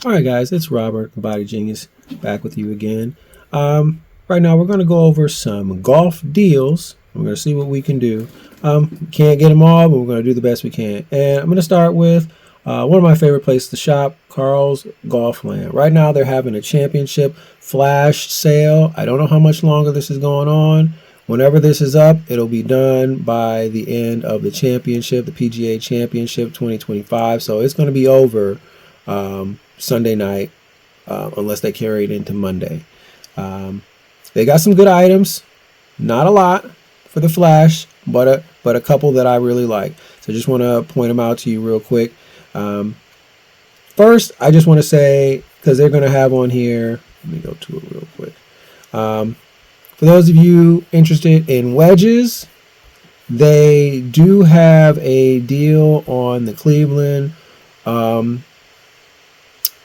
All right, guys, it's Robert, Body Genius, back with you again. Right now, we're going to go over some golf deals. We're going to see what we can do. Can't get them all, but we're going to do the best we can. And I'm going to start with one of my favorite places to shop, Carl's Golf Land. Right now, they're having a championship flash sale. I don't know how much longer this is going on. Whenever this is up, it'll be done by the end of the championship, the PGA Championship 2025. So it's going to be over Sunday night, unless they carry it into Monday. They got some good items, not a lot for the flash, but a couple that I really like. So I just want to point them out to you real quick. First, I just want to say, because they're going to have on here, let me go to it real quick. For those of you interested in wedges, they do have a deal on the Cleveland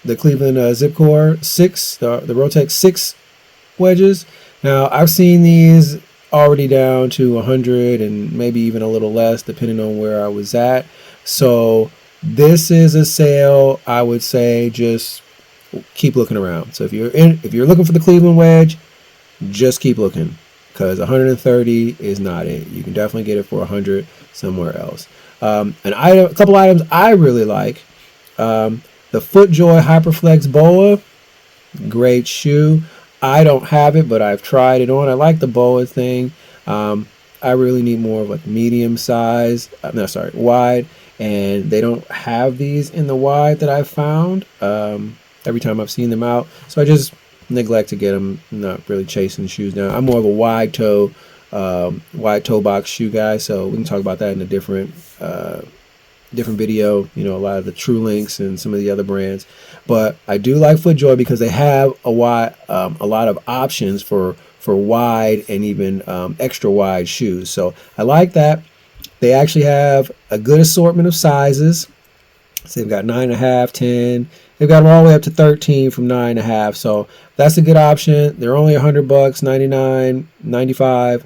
Zipcore 6, the Rotex 6 wedges. Now, I've seen these already down to 100 and maybe even a little less, depending on where I was at. So this is a sale. I would say just keep looking around. So if you're looking for the Cleveland wedge, just keep looking, because 130 is not it. You can definitely get it for 100 somewhere else. A couple items I really like. The FootJoy Hyperflex Boa, great shoe. I don't have it, but I've tried it on. I like the Boa thing. I really need more of like medium size. Wide. And they don't have these in the wide that I've found every time I've seen them out. So I just neglect to get them. I'm not really chasing shoes now. I'm more of a wide toe box shoe guy. So we can talk about that in a different video, a lot of the True Links and some of the other brands. But I do like FootJoy because they have a lot of options for wide and even extra wide shoes. So I like that. They actually have a good assortment of sizes. So they've got 9.5, 10. They've got them all the way up to 13 from 9.5. So that's a good option. They're only $100, $99, $95.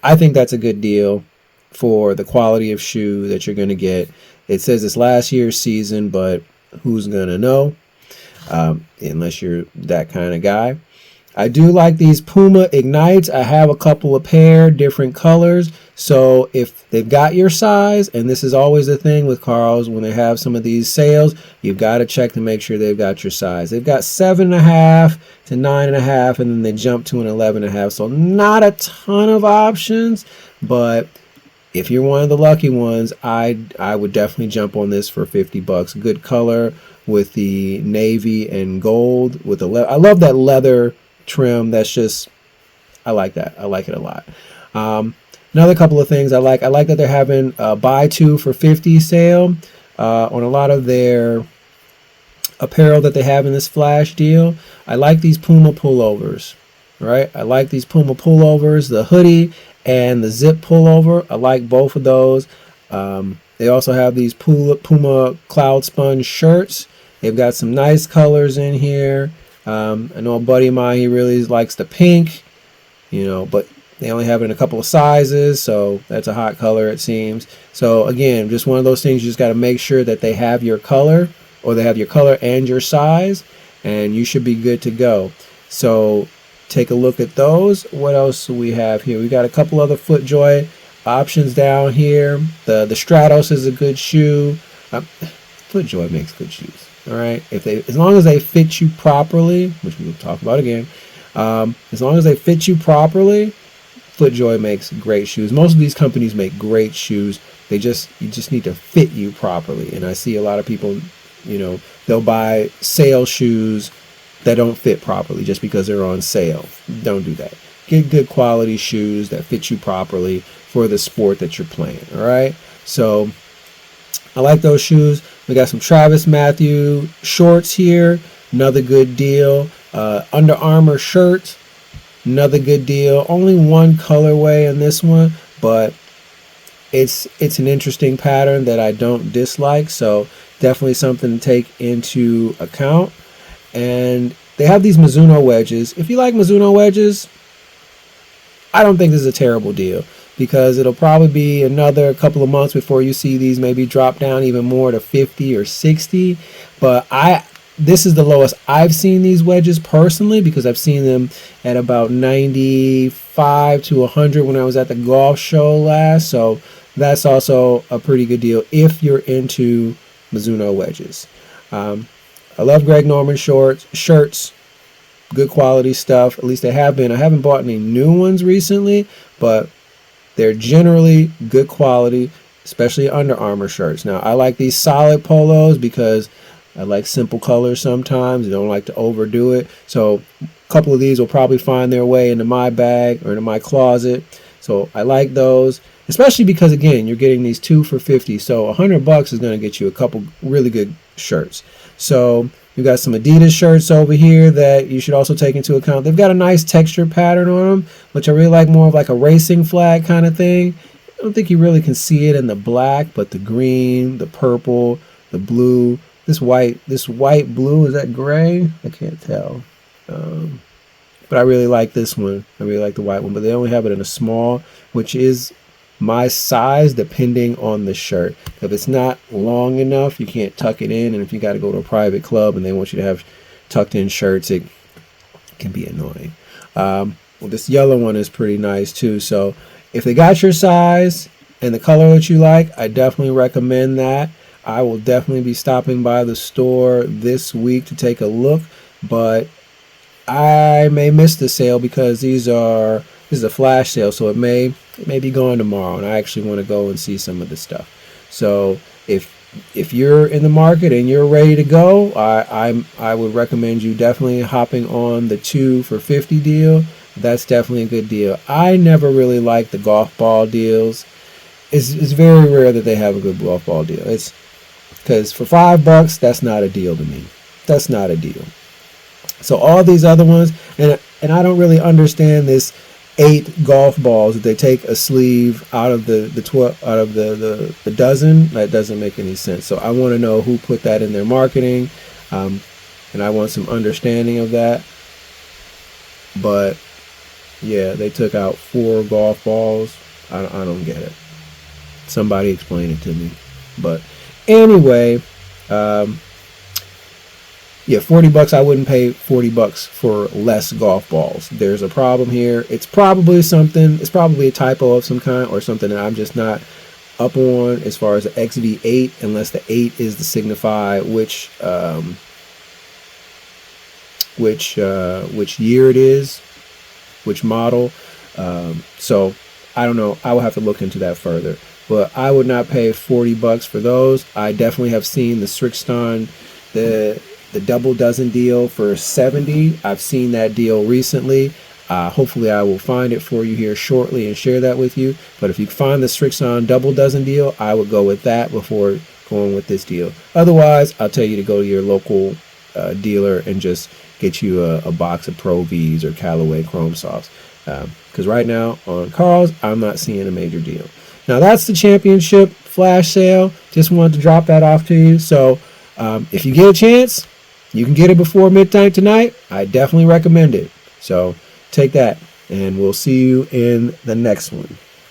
I think that's a good deal for the quality of shoe that you're going to get. It says it's last year's season, but who's going to know unless you're that kind of guy. I do like these Puma Ignites. I have a couple of pair, different colors. So if they've got your size, and this is always the thing with Carl's, when they have some of these sales, you've got to check to make sure they've got your size. They've got 7.5 to 9.5, and then they jump to an 11.5. So not a ton of options, but if you're one of the lucky ones, I would definitely jump on this for $50. Good color with the navy and gold with the I love that leather trim. That's just, I like that. I like it a lot. Another couple of things I like that they're having a buy two for 50 sale on a lot of their apparel that they have in this flash deal. I like these Puma pullovers, right? I like these Puma pullovers, the hoodie and the zip pullover. I like both of those. They also have these Puma Cloud Sponge shirts. They've got some nice colors in here. I know a buddy of mine, he really likes the pink, but they only have it in a couple of sizes, so that's a hot color, it seems. So again, just one of those things, you just got to make sure that they have your color, or they have your color and your size, and you should be good to go. So take a look at those. What else do we have here? We got a couple other FootJoy options down here. The Stratos is a good shoe. FootJoy makes good shoes. All right, as long as they fit you properly, which we'll talk about again, as long as they fit you properly, FootJoy makes great shoes. Most of these companies make great shoes. You just need to fit you properly. And I see a lot of people, they'll buy sale shoes that don't fit properly just because they're on sale. Don't do that. Get good quality shoes that fit you properly for the sport that you're playing. All right, so I like those shoes. We got some Travis Matthew shorts here. Another good deal. Under Armour shirt. Another good deal. Only one colorway in this one, but it's an interesting pattern that I don't dislike. So definitely something to take into account. And they have these Mizuno wedges. If you like Mizuno wedges, I don't think this is a terrible deal, because it'll probably be another couple of months before you see these maybe drop down even more to 50 or 60. But I this is the lowest I've seen these wedges personally, because I've seen them at about 95 to 100 when I was at the golf show last. So that's also a pretty good deal if you're into Mizuno wedges. I love Greg Norman shirts, good quality stuff. At least they have been. I haven't bought any new ones recently, but they're generally good quality, especially Under Armour shirts. Now, I like these solid polos because I like simple colors sometimes. I don't like to overdo it. So a couple of these will probably find their way into my bag or into my closet. So I like those, especially because, again, you're getting these 2 for $50. So $100 is going to get you a couple really good shirts. So we've got some Adidas shirts over here that you should also take into account. They've got a nice texture pattern on them, which I really like, more of like a racing flag kind of thing. I don't think you really can see it in the black, but the green, the purple, the blue, this white blue, is that gray? I can't tell. But I really like this one. I really like the white one, but they only have it in a small, which is my size depending on the shirt. If it's not long enough, you can't tuck it in, and if you got to go to a private club and they want you to have tucked in shirts, it can be annoying. Well, this yellow one is pretty nice too. So if they got your size and the color that you like, I definitely recommend that. I will definitely be stopping by the store this week to take a look, but I may miss the sale because this is a flash sale, so it may be gone tomorrow, and I actually want to go and see some of the stuff. So if you're in the market and you're ready to go, I would recommend you definitely hopping on the 2 for $50 deal. That's definitely a good deal. I never really like the golf ball deals. It's very rare that they have a good golf ball deal. It's because for $5, that's not a deal to me. That's not a deal. So all these other ones, and I don't really understand this 8 golf balls that they take a sleeve out of the dozen. That doesn't make any sense. So I want to know who put that in their marketing, and I want some understanding of that. But yeah, they took out 4 golf balls. I don't get it. Somebody explain it to me. But anyway, yeah, $40. I wouldn't pay $40 for less golf balls. There's a problem here. It's probably something. It's probably a typo of some kind, or something that I'm just not up on as far as the XV8, unless the 8 is to signify which year it is, which model. So I don't know. I will have to look into that further. But I would not pay $40 for those. I definitely have seen the Srixon, the double dozen deal for $70. I've seen that deal recently. Hopefully I will find it for you here shortly and share that with you. But if you find the Srixon double dozen deal, I would go with that before going with this deal. Otherwise, I'll tell you to go to your local dealer and just get you a box of Pro Vs or Callaway Chrome Softs. Because right now on Carl's, I'm not seeing a major deal. Now that's the championship flash sale. Just wanted to drop that off to you. So if you get a chance, you can get it before midnight tonight. I definitely recommend it. So take that, and we'll see you in the next one.